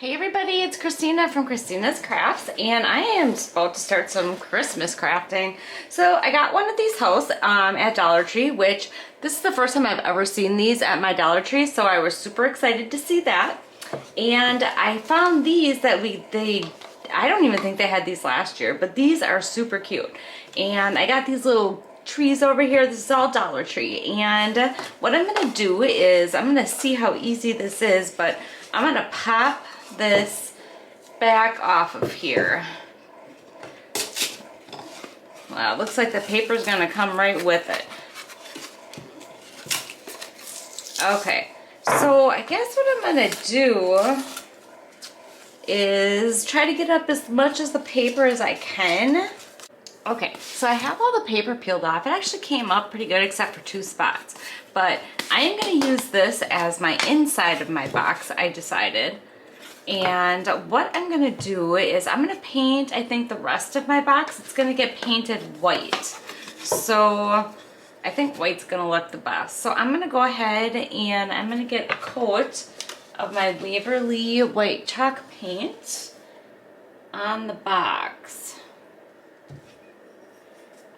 Hey everybody, it's Christina from Christina's Crafts, and I am about to start some Christmas crafting. So I got one of these house at Dollar Tree, which this is the first time I've ever seen these at my Dollar Tree, so I was super excited to see that. And I found these that I don't even think they had these last year, but these are super cute. And I got these little trees over here. This is all Dollar Tree, and what I'm gonna do is I'm gonna see how easy this is, but I'm gonna pop this back off of here. Well, it looks like the paper's gonna come right with it. Okay, so I guess what I'm gonna do is try to get up as much as the paper as I can. Okay, so I have all the paper peeled off. It actually came up pretty good except for two spots. But I am gonna use this as my inside of my box, I decided. And what I'm gonna do is I'm gonna paint, I think, the rest of my box. It's gonna get painted white. So I think white's gonna look the best. So I'm gonna go ahead and I'm gonna get a coat of my Waverly white chalk paint on the box.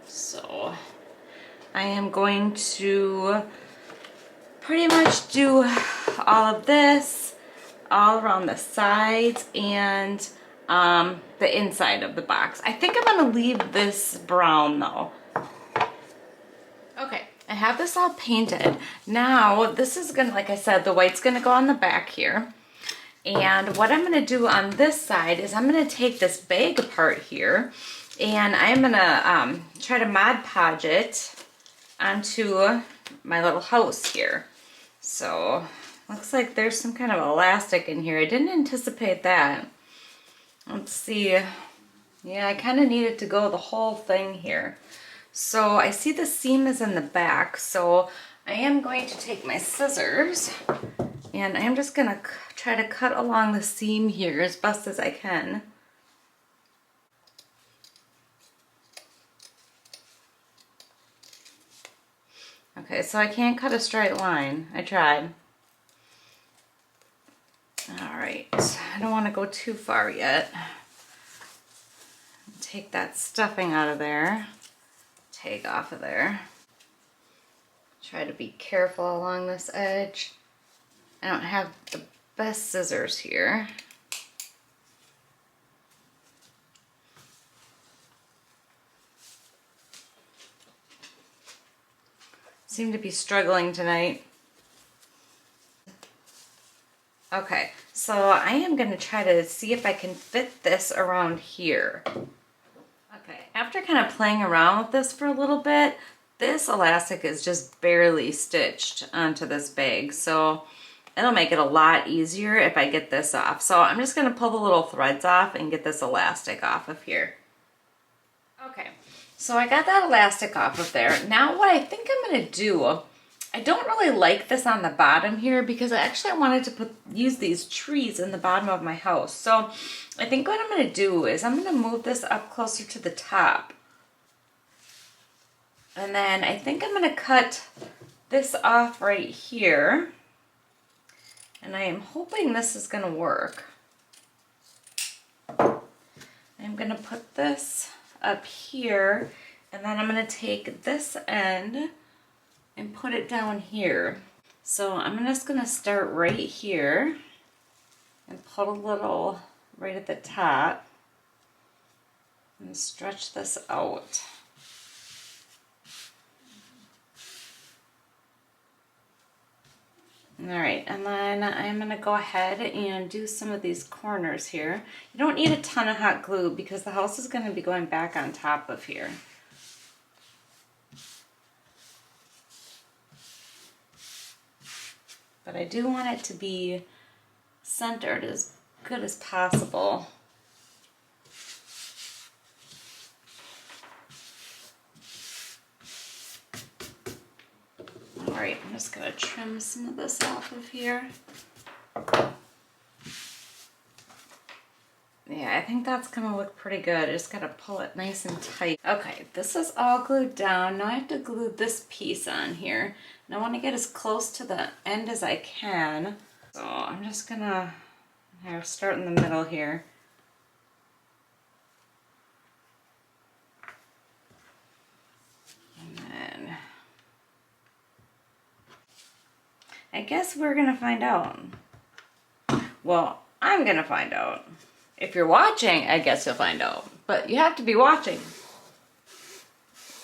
So I am going to pretty much do all of this all around the sides and the inside of the box. I think I'm gonna leave this brown though. Okay, I have this all painted. Now this is gonna, like I said, the white's gonna go on the back here. And what I'm gonna do on this side is I'm gonna take this bag apart here and I'm gonna try to Mod Podge it onto my little house here. So looks like there's some kind of elastic in here. I didn't anticipate that. Let's see. Yeah, I kind of need it to go the whole thing here. So I see the seam is in the back, so I am going to take my scissors and I'm just gonna try to cut along the seam here as best as I can. Okay, so I can't cut a straight line. I tried. All right, I don't want to go too far yet. Take that stuffing out of there. Take off of there. Try to be careful along this edge. I don't have the best scissors here. Seem to be struggling tonight. Okay, so I am going to try to see if I can fit this around here. Okay, after kind of playing around with this for a little bit, this elastic is just barely stitched onto this bag, so it'll make it a lot easier if I get this off. So I'm just going to pull the little threads off and get this elastic off of here. Okay, so I got that elastic off of there. Now what I think I'm going to do, I don't really like this on the bottom here because I actually wanted to use these trees in the bottom of my house. So I think what I'm going to do is I'm going to move this up closer to the top. And then I think I'm going to cut this off right here. And I am hoping this is going to work. I'm going to put this up here and then I'm going to take this end and put it down here. So I'm just gonna start right here and put a little right at the top and stretch this out. All right, and then I'm gonna go ahead and do some of these corners here. You don't need a ton of hot glue because the house is gonna be going back on top of here. But I do want it to be centered as good as possible. All right, I'm just gonna trim some of this off of here. Yeah, I think that's gonna look pretty good. I just gotta pull it nice and tight. Okay, this is all glued down. Now I have to glue this piece on here. And I wanna get as close to the end as I can. So I'm just gonna I'll start in the middle here. And then I guess we're gonna find out. Well, I'm gonna find out. If you're watching, I guess you'll find out. But you have to be watching.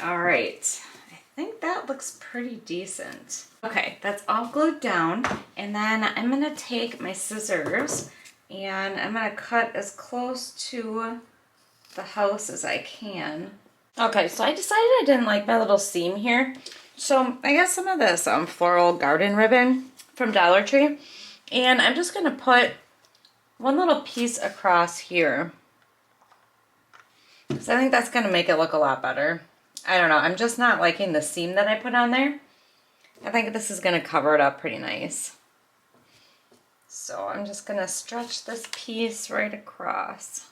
All right, I think that looks pretty decent. Okay, that's all glued down. And then I'm gonna take my scissors and I'm gonna cut as close to the house as I can. Okay, so I decided I didn't like my little seam here. So I got some of this floral garden ribbon from Dollar Tree. And I'm just gonna put one little piece across here. So I think that's gonna make it look a lot better. I don't know, I'm just not liking the seam that I put on there. I think this is gonna cover it up pretty nice. So I'm just gonna stretch this piece right across.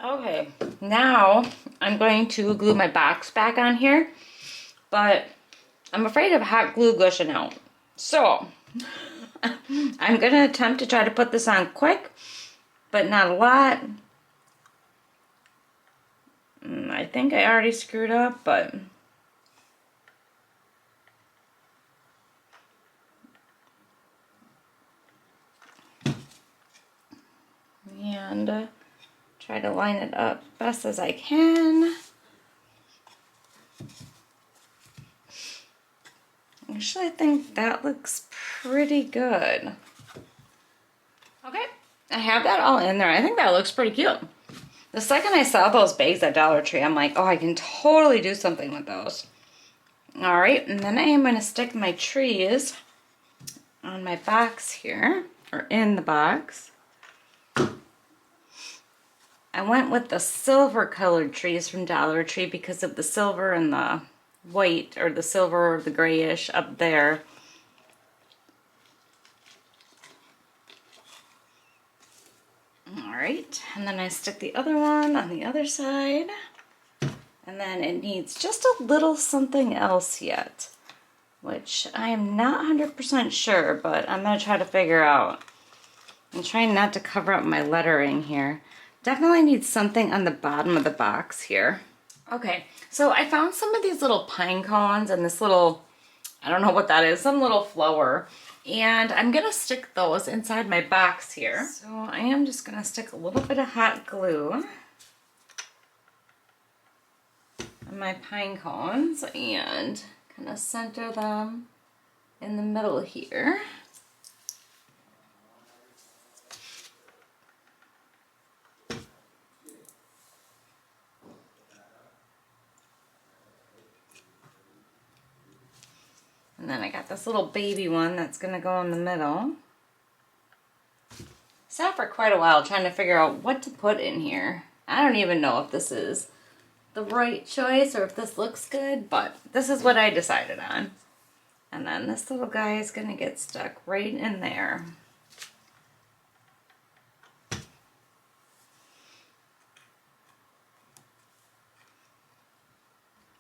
Okay, now I'm going to glue my box back on here, but I'm afraid of hot glue gushing out. So I'm gonna attempt to try to put this on quick, but not a lot. I think I already screwed up, but and try to line it up best as I can. Actually, I think that looks pretty good. Okay, I have that all in there. I think that looks pretty cute. The second I saw those bags at Dollar Tree, I'm like, oh, I can totally do something with those. All right, and then I am going to stick my trees on my box here, or in the box. I went with the silver colored trees from Dollar Tree because of the silver and the white, or the silver or the grayish up there. All right, and then I stick the other one on the other side. And then it needs just a little something else yet, which I am not 100% sure, but I'm gonna try to figure out. I'm trying not to cover up my lettering here. Definitely need something on the bottom of the box here. Okay, so I found some of these little pine cones and this little, I don't know what that is, some little flower. And I'm gonna stick those inside my box here. So I am just gonna stick a little bit of hot glue on my pine cones and kind of center them in the middle here. And then I got this little baby one that's gonna go in the middle. Sat for quite a while trying to figure out what to put in here. I don't even know if this is the right choice or if this looks good, but this is what I decided on. And then this little guy is gonna get stuck right in there.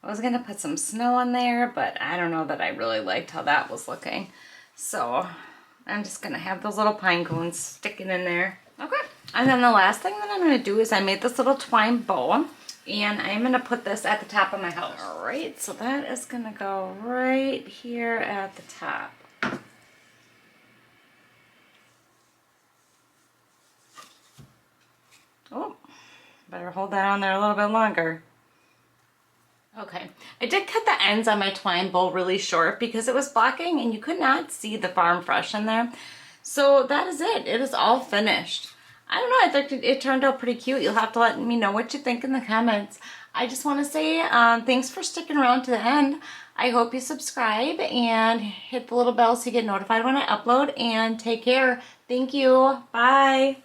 I was gonna put some snow on there, but I don't know that I really liked how that was looking. So I'm just gonna have those little pine cones sticking in there. Okay. And then the last thing that I'm gonna do is I made this little twine bow, and I'm gonna put this at the top of my house. All right, so that is gonna go right here at the top. Oh, better hold that on there a little bit longer. Okay, I did cut the ends on my twine bowl really short because it was blocking and you could not see the Farm Fresh in there. So that is it. It is all finished. I don't know, I think it turned out pretty cute. You'll have to let me know what you think in the comments. I just want to say thanks for sticking around to the end. I hope you subscribe and hit the little bell so you get notified when I upload, and take care. Thank you. Bye.